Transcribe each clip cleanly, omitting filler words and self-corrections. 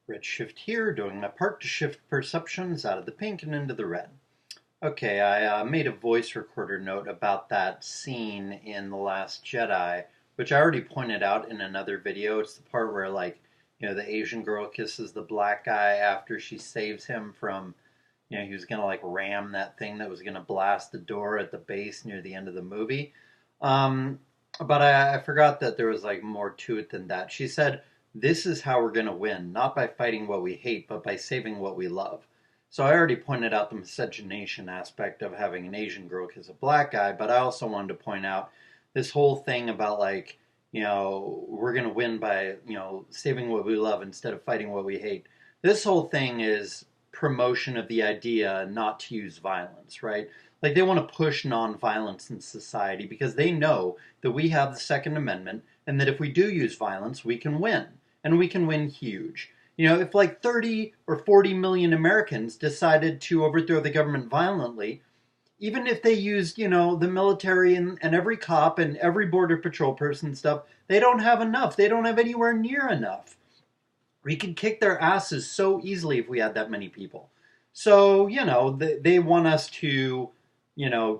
Redshift here, doing my part to shift perceptions out of the pink and into the red. Okay, I made a voice recorder note about that scene in The Last Jedi, which I already pointed out in another video. It's the part where, the Asian girl kisses the black guy after she saves him from, he was gonna ram that thing that was gonna blast the door at the base near the end of the movie. Um, but I forgot that there was more to it than that. She said, "This is how we're gonna win, not by fighting what we hate, but by saving what we love." So I already pointed out the miscegenation aspect of having an Asian girl kiss a black guy, but I also wanted to point out this whole thing about we're gonna win by, saving what we love instead of fighting what we hate. This whole thing is promotion of the idea not to use violence, right? Like they want to push nonviolence in society because they know that we have the Second Amendment and that if we do use violence, we can win. And we can win huge. If 30 or 40 million Americans decided to overthrow the government violently, even if they used, the military and every cop and every border patrol person and stuff, they don't have enough. They don't have anywhere near enough. We could kick their asses so easily if we had that many people. So, they want us to,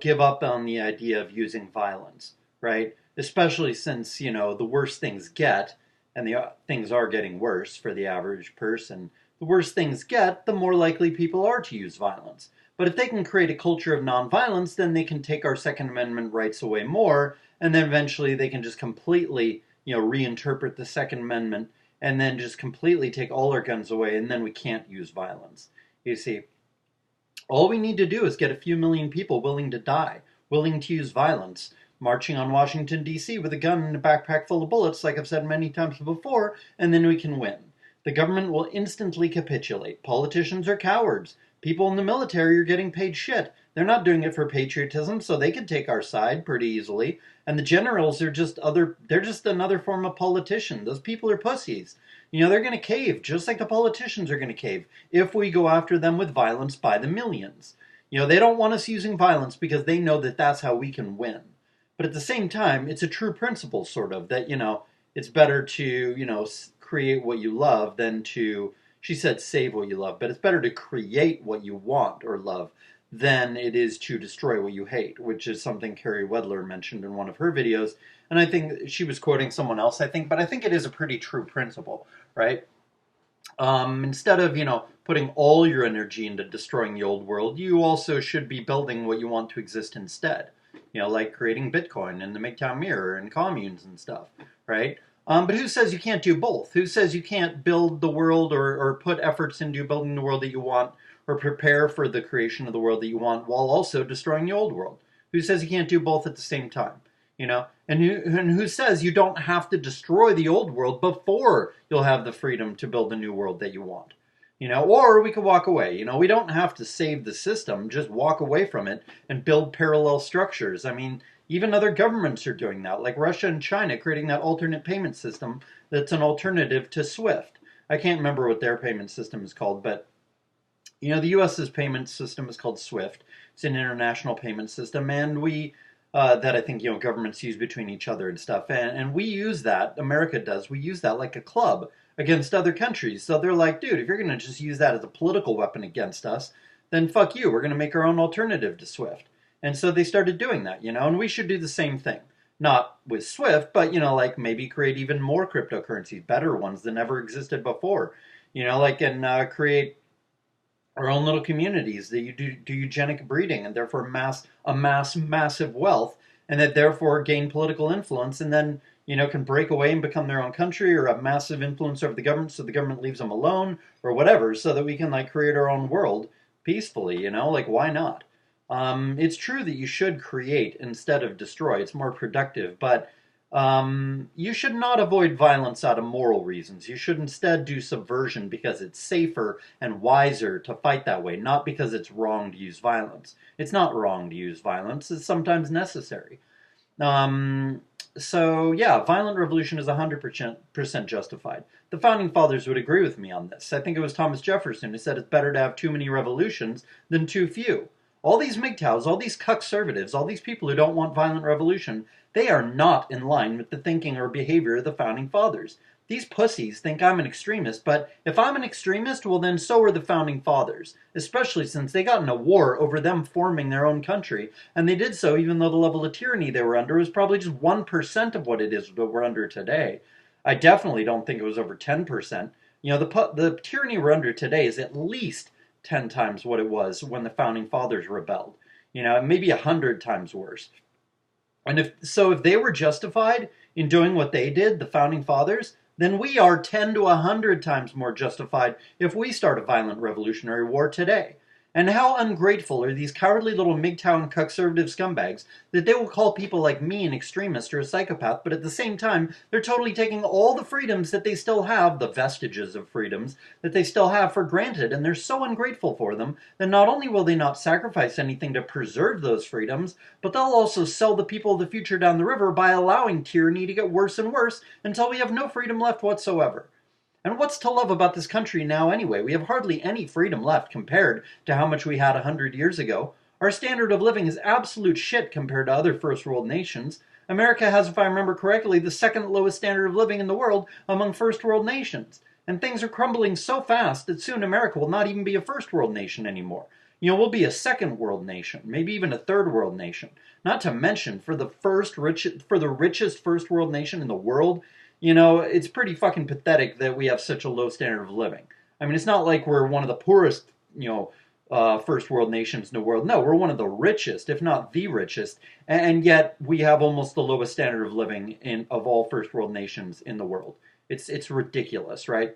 give up on the idea of using violence, right? Especially since, the worse things get, and the things are getting worse for the average person, the worse things get, the more likely people are to use violence. But if they can create a culture of nonviolence, then they can take our Second Amendment rights away more, and then eventually they can just completely, reinterpret the Second Amendment and then just completely take all our guns away, and then we can't use violence. You see, all we need to do is get a few million people willing to die, willing to use violence, marching on Washington, D.C. with a gun and a backpack full of bullets, like I've said many times before, and then we can win. The government will instantly capitulate. Politicians are cowards. People in the military are getting paid shit. They're not doing it for patriotism, so they could take our side pretty easily. And the generals are they're just another form of politician. Those people are pussies. They're going to cave, just like the politicians are going to cave, if we go after them with violence by the millions. They don't want us using violence because they know that that's how we can win. But at the same time, it's a true principle, sort of, that, it's better to, create what you love than to, she said save what you love, but it's better to create what you want or love than it is to destroy what you hate, which is something Carrie Wedler mentioned in one of her videos. And I think she was quoting someone else, but I think it is a pretty true principle, right? Instead of, putting all your energy into destroying the old world, you also should be building what you want to exist instead. Like creating Bitcoin and the MGTOW Mirror and communes and stuff, right? But who says you can't do both? Who says you can't build the world or put efforts into building the world that you want or prepare for the creation of the world that you want while also destroying the old world? Who says you can't do both at the same time? And who says you don't have to destroy the old world before you'll have the freedom to build the new world that you want? Or we could walk away. We don't have to save the system, just walk away from it and build parallel structures. I mean, even other governments are doing that, like Russia and China creating that alternate payment system that's an alternative to SWIFT. I can't remember what their payment system is called, but the US's payment system is called SWIFT. It's an international payment system, and we that I think governments use between each other and stuff, and we use that. America does. We use that like a club against other countries. So they're like, dude, if you're going to just use that as a political weapon against us, then fuck you. We're going to make our own alternative to SWIFT. And so they started doing that, and we should do the same thing. Not with SWIFT, but, maybe create even more cryptocurrencies, better ones than ever existed before. And create our own little communities that you do eugenic breeding and therefore amass massive wealth and that therefore gain political influence and then, can break away and become their own country or have massive influence over the government so the government leaves them alone or whatever so that we can create our own world peacefully, why not? It's true that you should create instead of destroy. It's more productive, but you should not avoid violence out of moral reasons. You should instead do subversion because it's safer and wiser to fight that way, not because it's wrong to use violence. It's not wrong to use violence. It's sometimes necessary. So yeah, violent revolution is 100% justified. The founding fathers would agree with me on this. I think it was Thomas Jefferson who said it's better to have too many revolutions than too few. All these MGTOWs, all these cuck-servatives, all these people who don't want violent revolution, they are not in line with the thinking or behavior of the founding fathers. These pussies think I'm an extremist, but if I'm an extremist, well then so are the founding fathers, especially since they got in a war over them forming their own country, and they did so even though the level of tyranny they were under was probably just 1% of what it is that we're under today. I definitely don't think it was over 10%. You know, the tyranny we're under today is at least 10 times what it was when the founding fathers rebelled. You know, maybe 100 times worse. And if they were justified in doing what they did, the founding fathers, then we are 10 to 100 times more justified if we start a violent revolutionary war today. And how ungrateful are these cowardly little MGTOW conservative scumbags that they will call people like me an extremist or a psychopath, but at the same time, they're totally taking all the freedoms that they still have, the vestiges of freedoms that they still have, for granted, and they're so ungrateful for them that not only will they not sacrifice anything to preserve those freedoms, but they'll also sell the people of the future down the river by allowing tyranny to get worse and worse until we have no freedom left whatsoever. And what's to love about this country now anyway? We have hardly any freedom left compared to how much we had 100 years ago. Our standard of living is absolute shit compared to other first world nations. America has, if I remember correctly, the second lowest standard of living in the world among first world nations. And things are crumbling so fast that soon America will not even be a first world nation anymore. You know, we'll be a second world nation, maybe even a third world nation. Not to mention, for the richest first world nation in the world, you know, it's pretty fucking pathetic that we have such a low standard of living. I mean, it's not like we're one of the poorest, first world nations in the world. No, we're one of the richest, if not the richest, and yet we have almost the lowest standard of living of all first world nations in the world. It's ridiculous, right?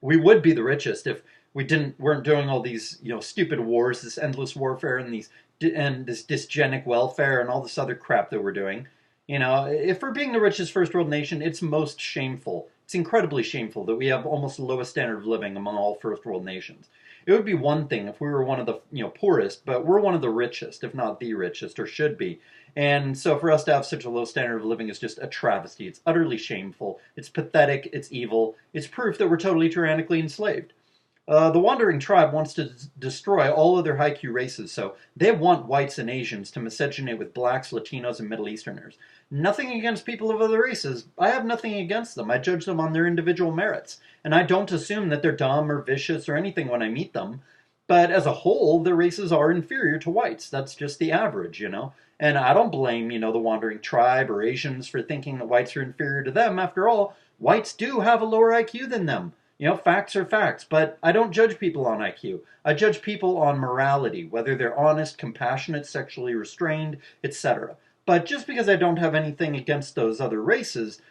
We would be the richest if we weren't doing all these, stupid wars, this endless warfare, and this dysgenic welfare and all this other crap that we're doing. You know, if we're being the richest first world nation, it's most shameful. It's incredibly shameful that we have almost the lowest standard of living among all first world nations. It would be one thing if we were one of the poorest, but we're one of the richest, if not the richest, or should be. And so for us to have such a low standard of living is just a travesty. It's utterly shameful. It's pathetic. It's evil. It's proof that we're totally tyrannically enslaved. The Wandering Tribe wants to destroy all other high-Q races, so they want whites and Asians to miscegenate with blacks, Latinos, and Middle Easterners. Nothing against people of other races. I have nothing against them. I judge them on their individual merits, and I don't assume that they're dumb or vicious or anything when I meet them. But as a whole, their races are inferior to whites. That's just the average, And I don't blame, the Wandering Tribe or Asians for thinking that whites are inferior to them. After all, whites do have a lower IQ than them. Facts are facts, but I don't judge people on IQ. I judge people on morality, whether they're honest, compassionate, sexually restrained, etc. But just because I don't have anything against those other races,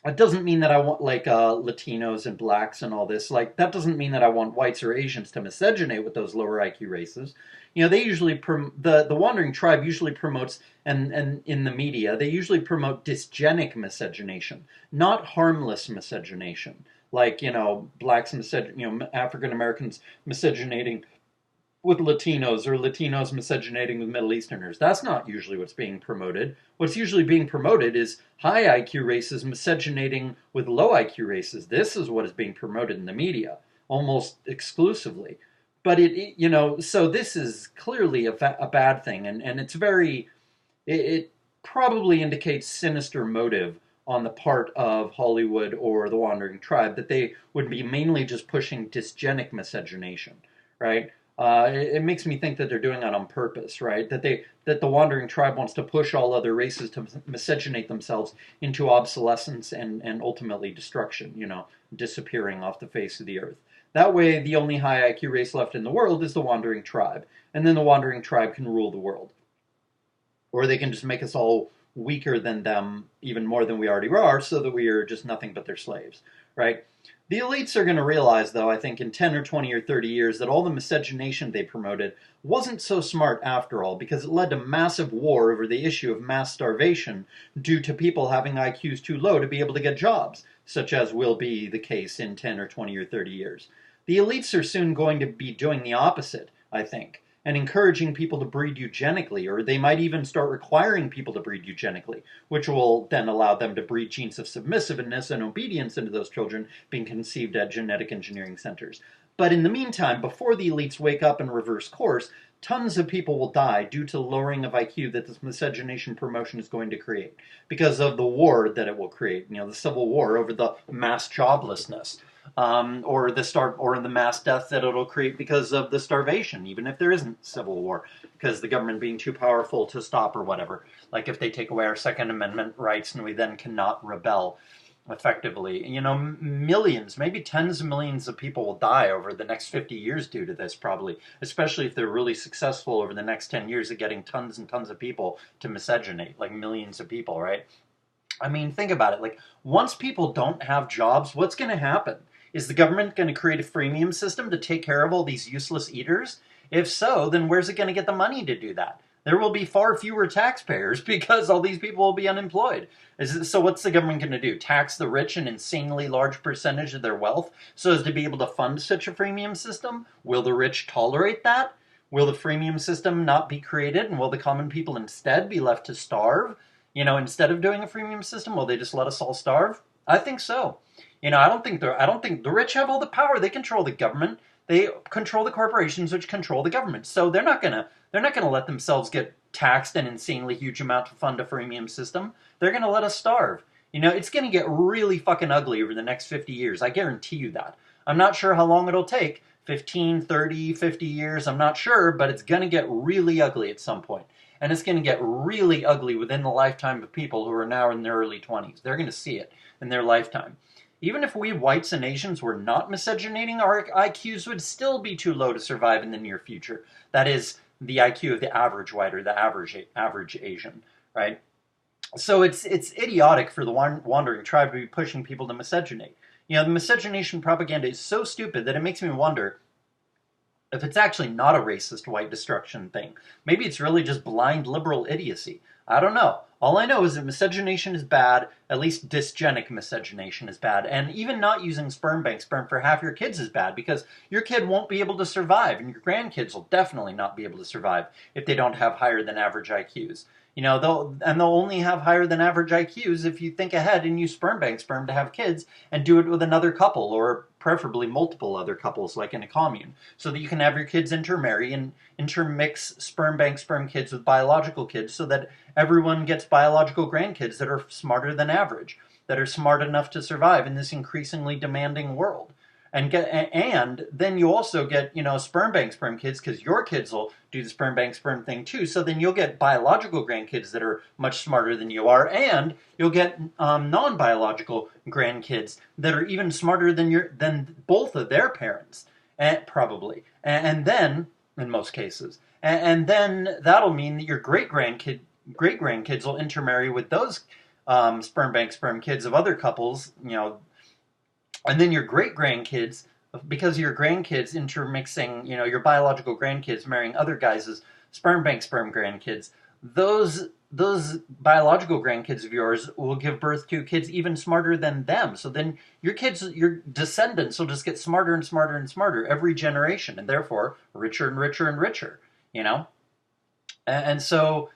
it doesn't mean that I want, Latinos and blacks and all this. That doesn't mean that I want whites or Asians to miscegenate with those lower IQ races. They usually, the Wandering Tribe usually promotes, and in the media, they usually promote dysgenic miscegenation, not harmless miscegenation. Blacks African Americans miscegenating with Latinos or Latinos miscegenating with Middle Easterners. That's not usually what's being promoted. What's usually being promoted is high IQ races miscegenating with low IQ races. This is what is being promoted in the media, almost exclusively. But so this is clearly a bad thing, and it's it probably indicates sinister motive on the part of Hollywood or the Wandering Tribe, that they would be mainly just pushing dysgenic miscegenation, right? It makes me think that they're doing that on purpose, right? That the Wandering Tribe wants to push all other races to miscegenate themselves into obsolescence and ultimately destruction, disappearing off the face of the earth. That way, the only high IQ race left in the world is the Wandering Tribe, and then the Wandering Tribe can rule the world. Or they can just make us all weaker than them, even more than we already are, so that we are just nothing but their slaves, right? The elites are going to realize, though, I think in 10 or 20 or 30 years, that all the miscegenation they promoted wasn't so smart after all, because it led to massive war over the issue of mass starvation due to people having IQs too low to be able to get jobs, such as will be the case in 10 or 20 or 30 years. The elites are soon going to be doing the opposite, I think, and encouraging people to breed eugenically, or they might even start requiring people to breed eugenically, which will then allow them to breed genes of submissiveness and obedience into those children being conceived at genetic engineering centers. But in the meantime, before the elites wake up and reverse course, tons of people will die due to the lowering of IQ that this miscegenation promotion is going to create because of the war that it will create. The Civil War over the mass joblessness, or the mass death that it'll create because of the starvation, even if there isn't civil war, because the government being too powerful to stop or whatever. Like if they take away our Second Amendment rights and we then cannot rebel effectively. Millions, maybe tens of millions of people will die over the next 50 years due to this, probably, especially if they're really successful over the next 10 years at getting tons and tons of people to miscegenate, like millions of people, right? I mean, think about it. Like, once people don't have jobs, what's going to happen? Is the government going to create a freemium system to take care of all these useless eaters? If so, then where's it going to get the money to do that? There will be far fewer taxpayers because all these people will be unemployed. So what's the government going to do? Tax the rich an insanely large percentage of their wealth so as to be able to fund such a freemium system? Will the rich tolerate that? Will the freemium system not be created, and will the common people instead be left to starve? Instead of doing a freemium system, will they just let us all starve? I think so. I don't think the rich have all the power. They control the government. They control the corporations, which control the government. So they're not gonna let themselves get taxed an insanely huge amount to fund a freemium system. They're gonna let us starve. It's gonna get really fucking ugly over the next 50 years. I guarantee you that. I'm not sure how long it'll take. 15, 30, 50 years, I'm not sure, but it's gonna get really ugly at some point. And it's gonna get really ugly within the lifetime of people who are now in their early 20s. They're gonna see it in their lifetime. Even if we whites and Asians were not miscegenating, our IQs would still be too low to survive in the near future. That is the IQ of the average white or the average Asian, right? So it's idiotic for the wandering tribe to be pushing people to miscegenate. The miscegenation propaganda is so stupid that it makes me wonder if it's actually not a racist white destruction thing. Maybe it's really just blind liberal idiocy. I don't know. All I know is that miscegenation is bad, at least dysgenic miscegenation is bad, and even not using sperm bank sperm for half your kids is bad, because your kid won't be able to survive, and your grandkids will definitely not be able to survive if they don't have higher than average IQs. They'll only have higher than average IQs if you think ahead and use sperm bank sperm to have kids and do it with another couple, or preferably multiple other couples, like in a commune, so that you can have your kids intermarry and intermix sperm bank sperm kids with biological kids, so that everyone gets biological grandkids that are smarter than average, that are smart enough to survive in this increasingly demanding world. And then you also get, sperm bank sperm kids, because your kids will do the sperm bank sperm thing too. So then you'll get biological grandkids that are much smarter than you are, and you'll get non-biological grandkids that are even smarter than both of their parents, probably. And then, in most cases, and then that'll mean that your great grandkids will intermarry with those sperm bank sperm kids of other couples, and then your great-grandkids, because your grandkids intermixing, your biological grandkids marrying other guys' sperm bank sperm grandkids, those biological grandkids of yours will give birth to kids even smarter than them. So then your descendants will just get smarter and smarter and smarter every generation, and therefore richer and richer and richer, And so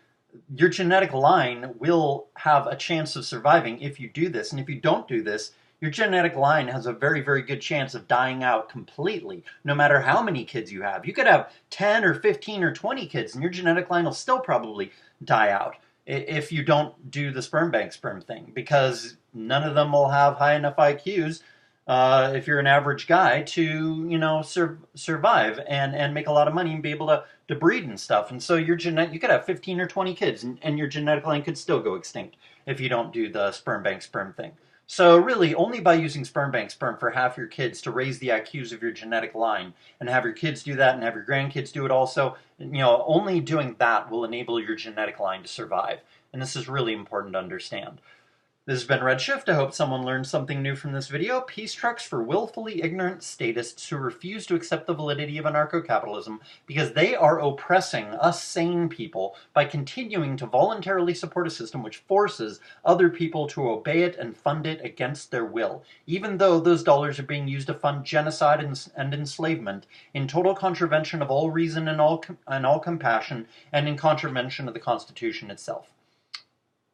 your genetic line will have a chance of surviving if you do this. And if you don't do this, your genetic line has a very, very good chance of dying out completely, no matter how many kids you have. You could have 10 or 15 or 20 kids, and your genetic line will still probably die out if you don't do the sperm bank sperm thing, because none of them will have high enough IQs, if you're an average guy, to, survive and make a lot of money and be able to breed and stuff. And so you could have 15 or 20 kids, and your genetic line could still go extinct if you don't do the sperm bank sperm thing. So really, only by using sperm bank sperm for half your kids to raise the IQs of your genetic line, and have your kids do that and have your grandkids do it also, only doing that will enable your genetic line to survive. And this is really important to understand. This has been Redshift. I hope someone learned something new from this video. Peace trucks for willfully ignorant statists who refuse to accept the validity of anarcho-capitalism because they are oppressing us sane people by continuing to voluntarily support a system which forces other people to obey it and fund it against their will, even though those dollars are being used to fund genocide and enslavement, in total contravention of all reason and all compassion, and in contravention of the Constitution itself.